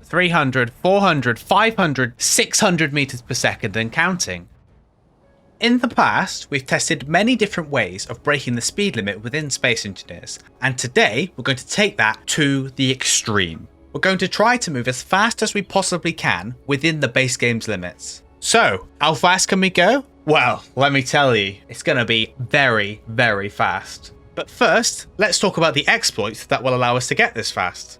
300, 400, 500, 600 meters per second and counting. In the past, we've tested many different ways of breaking the speed limit within Space Engineers, and today we're going to take that to the extreme. We're going to try to move as fast as we possibly can within the base game's limits. So, how fast can we go? Well, let me tell you, it's going to be very, very fast. But first, let's talk about the exploit that will allow us to get this fast.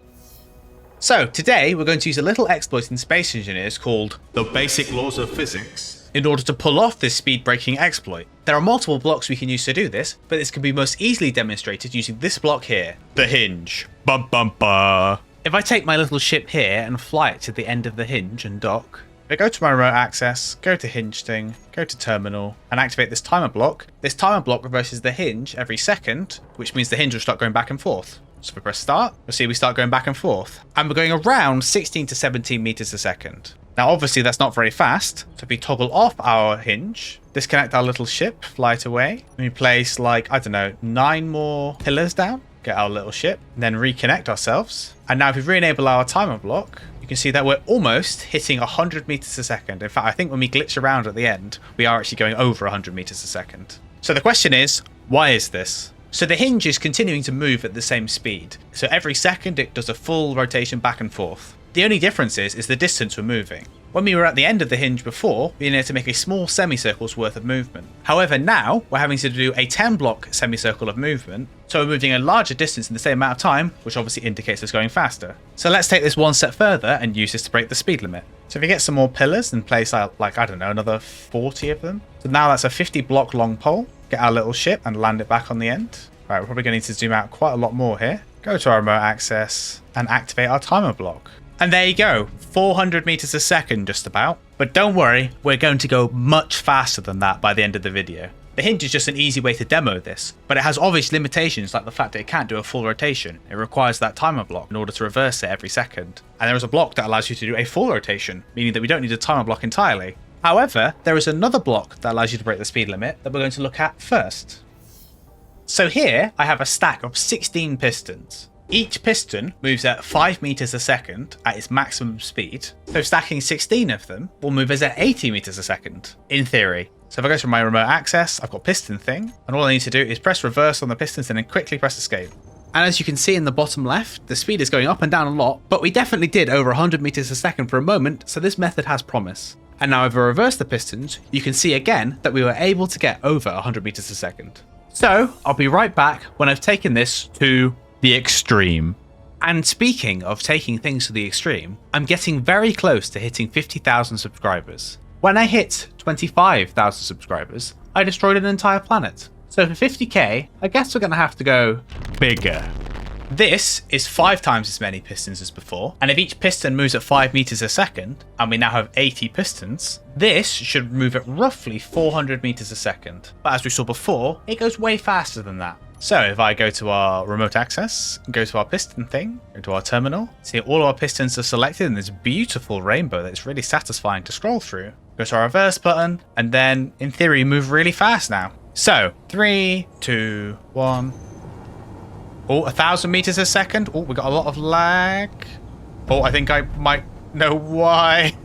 So, today we're going to use a little exploit in Space Engineers called the basic laws of physics in order to pull off this speed breaking exploit. There are multiple blocks we can use to do this, but this can be most easily demonstrated using this block here, the hinge. Bum bum ba. If I take my little ship here and fly it to the end of the hinge and dock, if I go to my remote access, go to hinge thing, go to terminal, and activate this timer block reverses the hinge every second, which means the hinge will start going back and forth. So if we press start, we'll see we start going back and forth. And we're going around 16 to 17 meters a second. Now obviously that's not very fast, so if we toggle off our hinge, disconnect our little ship, fly it away, and we place like, I don't know, 9 more pillars down, get our little ship, and then reconnect ourselves. And now if we re-enable our timer block, you can see that we're almost hitting 100 meters a second. In fact, I think when we glitch around at the end, we are actually going over 100 meters a second. So the question is, why is this? So the hinge is continuing to move at the same speed. So every second it does a full rotation back and forth. The only difference is the distance we're moving. When we were at the end of the hinge before, we needed to make a small semicircle's worth of movement. However, now we're having to do a 10 block semicircle of movement, so we're moving a larger distance in the same amount of time, which obviously indicates us going faster. So let's take this one step further and use this to break the speed limit. So if we get some more pillars and place out, like, I don't know, another 40 of them. So now that's a 50 block long pole. Get our little ship and land it back on the end. Right, we're probably going to need to zoom out quite a lot more here. Go to our remote access and activate our timer block. And there you go, 400 meters a second just about. But don't worry, we're going to go much faster than that by the end of the video. The hinge is just an easy way to demo this, but it has obvious limitations like the fact that it can't do a full rotation. It requires that timer block in order to reverse it every second. And there is a block that allows you to do a full rotation, meaning that we don't need a timer block entirely. However, there is another block that allows you to break the speed limit that we're going to look at first. So here I have a stack of 16 pistons. Each piston moves at 5 meters a second at its maximum speed, so stacking 16 of them will move us at 80 meters a second, in theory. So if I go to my remote access, I've got piston thing, and all I need to do is press reverse on the pistons and then quickly press escape. And as you can see in the bottom left, the speed is going up and down a lot, but we definitely did over 100 meters a second for a moment, so this method has promise. And now if I reverse the pistons, you can see again that we were able to get over 100 meters a second. So I'll be right back when I've taken this to the extreme. And speaking of taking things to the extreme, I'm getting very close to hitting 50,000 subscribers. When I hit 25,000 subscribers, I destroyed an entire planet. So for 50k, I guess we're going to have to go bigger. This is 5 times as many pistons as before, and if each piston moves at 5 meters a second, and we now have 80 pistons, this should move at roughly 400 meters a second. But as we saw before, it goes way faster than that. So if I go to our remote access, go to our piston thing, go to our terminal, see all our pistons are selected in this beautiful rainbow that's really satisfying to scroll through. Go to our reverse button, and then in theory move really fast now. So 3, 2, 1. Oh, 1,000 meters a second. Oh, we got a lot of lag. Oh, I think I might know why.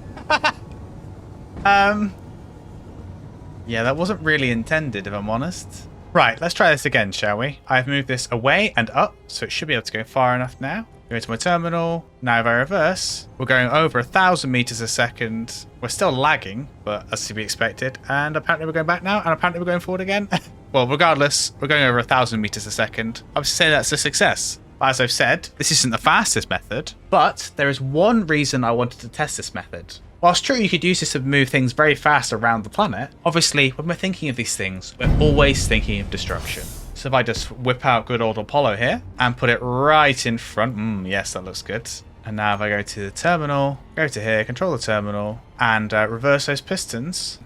Yeah, that wasn't really intended, if I'm honest. Right, let's try this again, shall we? I've moved this away and up, so it should be able to go far enough now. Go to my terminal. Now if I reverse, we're going over 1,000 meters a second. We're still lagging, but as to be expected. And apparently we're going back now, and apparently we're going forward again. Well, regardless, we're going over 1,000 meters a second. I would say that's a success. But as I've said, this isn't the fastest method, but there is one reason I wanted to test this method. Whilst true you could use this to move things very fast around the planet, obviously when we're thinking of these things, we're always thinking of destruction. So if I just whip out good old Apollo here and put it right in front, yes, that looks good. And now if I go to the terminal, go to here, control the terminal, and reverse those pistons.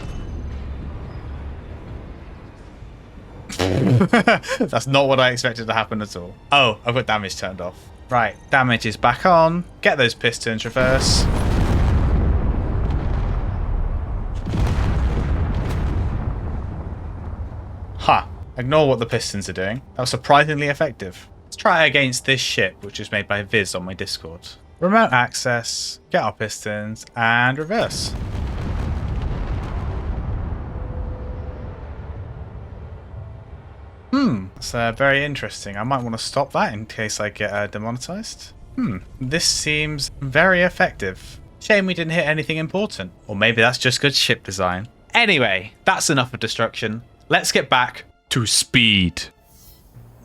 That's not what I expected to happen at all. Oh, I've got damage turned off. Right, damage is back on. Get those pistons, reverse. Huh. Ignore what the pistons are doing. That was surprisingly effective. Let's try it against this ship, which is made by Viz on my Discord. remote access, get our pistons, and reverse. That's very interesting. I might want to stop that in case I get demonetized. This seems very effective. Shame we didn't hit anything important. Or maybe that's just good ship design. Anyway, that's enough of destruction. Let's get back to speed.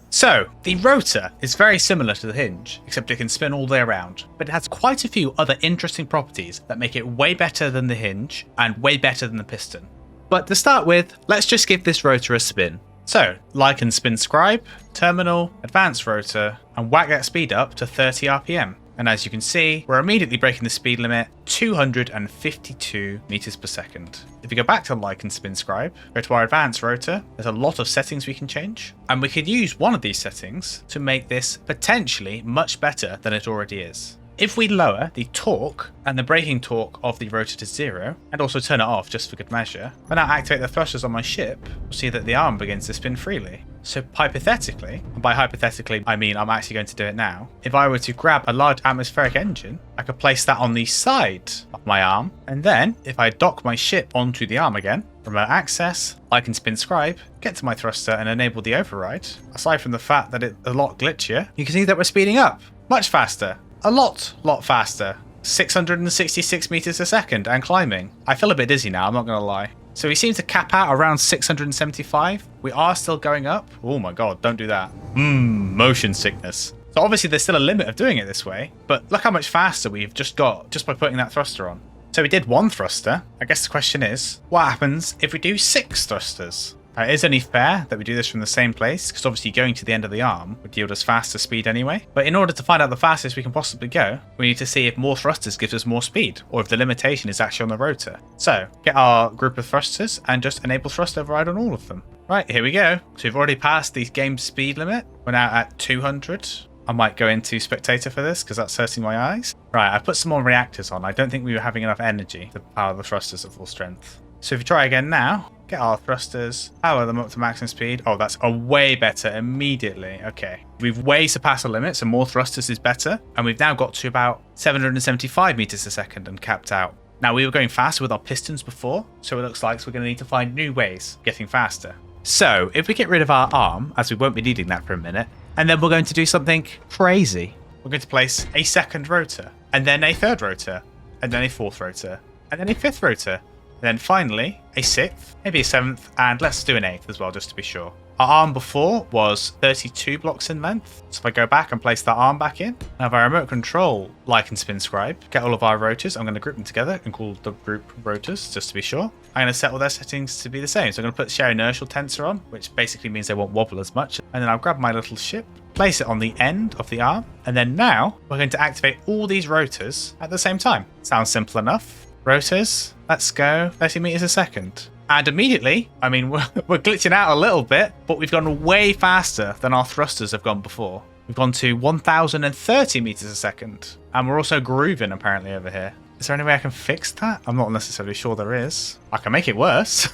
So, the rotor is very similar to the hinge, except it can spin all day around, but it has quite a few other interesting properties that make it way better than the hinge and way better than the piston. But to start with, let's just give this rotor a spin. So, like and spin scribe, terminal, advanced rotor, and whack that speed up to 30 RPM. And as you can see, we're immediately breaking the speed limit, 252 meters per second. If we go back to like and spin scribe, go to our advanced rotor, there's a lot of settings we can change. And we could use one of these settings to make this potentially much better than it already is. If we lower the torque and the braking torque of the rotor to 0, and also turn it off just for good measure, when I activate the thrusters on my ship, we'll see that the arm begins to spin freely. So hypothetically, and by hypothetically I mean I'm actually going to do it now, if I were to grab a large atmospheric engine, I could place that on the side of my arm, and then if I dock my ship onto the arm again, remote access, I can spin scribe, get to my thruster and enable the override. Aside from the fact that it's a lot glitchier, you can see that we're speeding up much faster. A lot faster. 666 meters a second and climbing. I feel a bit dizzy now, I'm not going to lie. So we seem to cap out around 675. We are still going up. Oh my god, don't do that. Motion sickness. So obviously there's still a limit of doing it this way, but look how much faster we've just got just by putting that thruster on. So we did one thruster. I guess the question is, what happens if we do 6 thrusters? It is only fair that we do this from the same place, because obviously going to the end of the arm would yield us faster speed anyway. But in order to find out the fastest we can possibly go, we need to see if more thrusters gives us more speed, or if the limitation is actually on the rotor. So, get our group of thrusters and just enable thrust override on all of them. Right, here we go. So we've already passed the game speed limit. We're now at 200. I might go into spectator for this, because that's hurting my eyes. Right, I've put some more reactors on. I don't think we were having enough energy to power the thrusters at full strength. So if we try again now, get our thrusters, power them up to maximum speed. Oh, that's a way better immediately. Okay. We've way surpassed the limit, so more thrusters is better. And we've now got to about 775 meters a second and capped out. Now, we were going faster with our pistons before, so it looks like we're going to need to find new ways of getting faster. So if we get rid of our arm, as we won't be needing that for a minute, and then we're going to do something crazy. We're going to place a second rotor, and then a third rotor, and then a fourth rotor, and then a fifth rotor. And then finally, a 6th, maybe a 7th, and let's do an 8th as well, just to be sure. Our arm before was 32 blocks in length. So if I go back and place that arm back in, now if I remote control like and spin scribe, get all of our rotors, I'm going to group them together and call the group rotors, just to be sure. I'm going to set all their settings to be the same. So I'm going to put share inertial tensor on, which basically means they won't wobble as much. And then I'll grab my little ship, place it on the end of the arm, and then now we're going to activate all these rotors at the same time. Sounds simple enough. Rotors, let's go 30 meters a second. And immediately, I mean, we're glitching out a little bit, but we've gone way faster than our thrusters have gone before. We've gone to 1030 meters a second. And we're also grooving apparently over here. Is there any way I can fix that? I'm not necessarily sure there is. I can make it worse.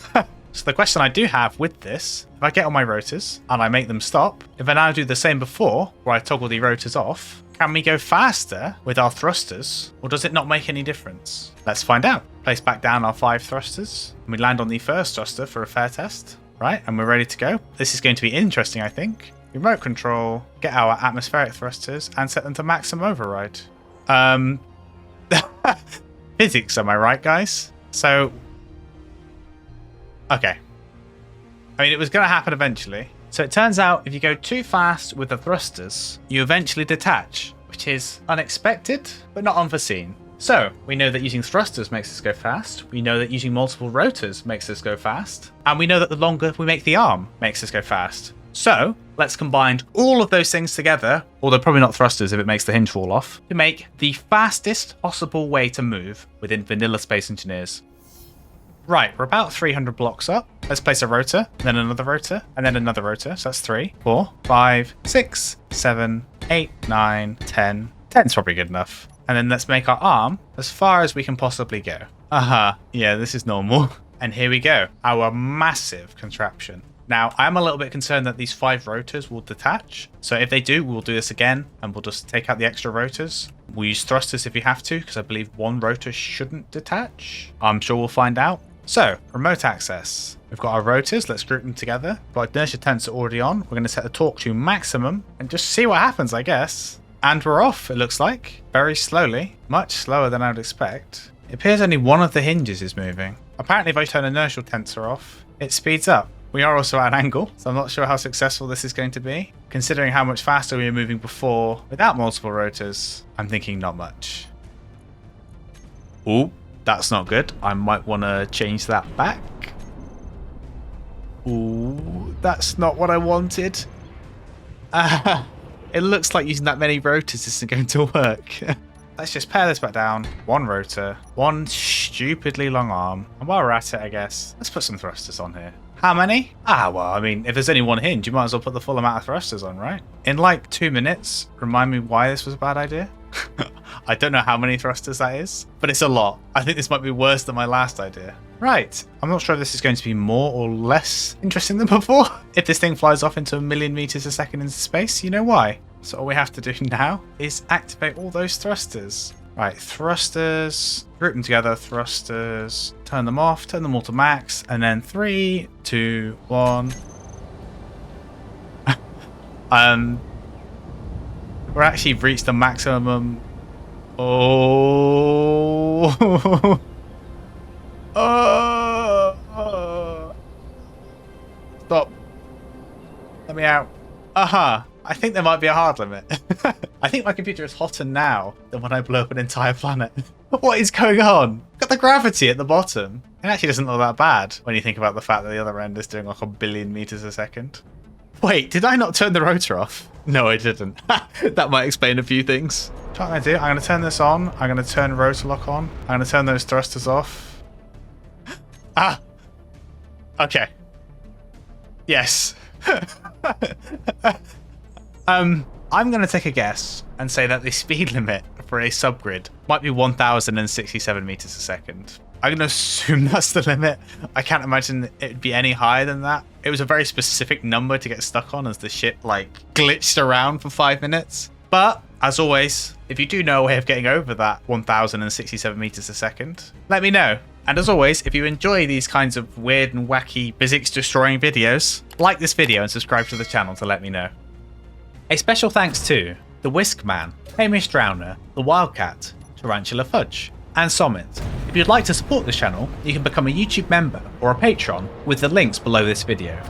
So the question I do have with this, if I get on my rotors and I make them stop, if I now do the same before, where I toggle the rotors off, can we go faster with our thrusters, or does it not make any difference? Let's find out. Place back down our 5 thrusters, and we land on the first thruster for a fair test. Right, and we're ready to go. This is going to be interesting, I think. Remote control, get our atmospheric thrusters, and set them to maximum override. Physics, am I right, guys? So, okay. I mean, it was going to happen eventually. So it turns out if you go too fast with the thrusters, you eventually detach, which is unexpected, but not unforeseen. So we know that using thrusters makes us go fast. We know that using multiple rotors makes us go fast. And we know that the longer we make the arm makes us go fast. So let's combine all of those things together, although probably not thrusters if it makes the hinge fall off, to make the fastest possible way to move within vanilla Space Engineers. Right, we're about 300 blocks up. Let's place a rotor, then another rotor, and then another rotor. So that's 3, 4, 5, 6, 7, 8, 9, 10. 10's probably good enough. And then let's make our arm as far as we can possibly go. Yeah, this is normal. And here we go, our massive contraption. Now, I am a little bit concerned that these 5 rotors will detach. So if they do, we'll do this again and we'll just take out the extra rotors. We'll use thrusters if we have to, because I believe 1 rotor shouldn't detach. I'm sure we'll find out. So, remote access. We've got our rotors. Let's group them together. Our inertia tensor already on. We're going to set the torque to maximum and just see what happens, I guess. And we're off, it looks like. Very slowly. Much slower than I would expect. It appears only one of the hinges is moving. Apparently, if I turn inertial tensor off, it speeds up. We are also at an angle, so I'm not sure how successful this is going to be. Considering how much faster we were moving before without multiple rotors, I'm thinking not much. Ooh, that's not good. I might want to change that back. Ooh, that's not what I wanted. It looks like using that many rotors isn't going to work. Let's just pare this back down. 1 rotor, 1 stupidly long arm. And while we're at it, I guess, let's put some thrusters on here. How many? Well, I mean, if there's only 1 hinge, you might as well put the full amount of thrusters on, right? In like 2 minutes, remind me why this was a bad idea? I don't know how many thrusters that is, but it's a lot. I think this might be worse than my last idea. Right, I'm not sure if this is going to be more or less interesting than before. If this thing flies off into 1,000,000 meters a second into space, you know why. So all we have to do now is activate all those thrusters. Right, thrusters, group them together, thrusters, turn them off, turn them all to max, and then 3, 2, 1. We're actually reached the maximum. Oh. Stop. Let me out. Aha. I think there might be a hard limit. I think my computer is hotter now than when I blew up an entire planet. What is going on? Got the gravity at the bottom. It actually doesn't look that bad when you think about the fact that the other end is doing like 1,000,000,000 meters a second. Wait, did I not turn the rotor off? No, I didn't. That might explain a few things. What I'm going to do, I'm going to turn this on. I'm going to turn rotor lock on. I'm going to turn those thrusters off. Okay. Yes. I'm going to take a guess and say that the speed limit for a subgrid might be 1,067 meters a second. I'm going to assume that's the limit. I can't imagine it'd be any higher than that. It was a very specific number to get stuck on as the ship like glitched around for 5 minutes. But as always, if you do know a way of getting over that 1,067 meters a second, let me know. And as always, if you enjoy these kinds of weird and wacky physics destroying videos, like this video and subscribe to the channel to let me know. A special thanks to the Whisk Man, Hamish Drowner, the Wildcat, Tarantula Fudge, and Somit. If you'd like to support this channel, you can become a YouTube member or a patron with the links below this video.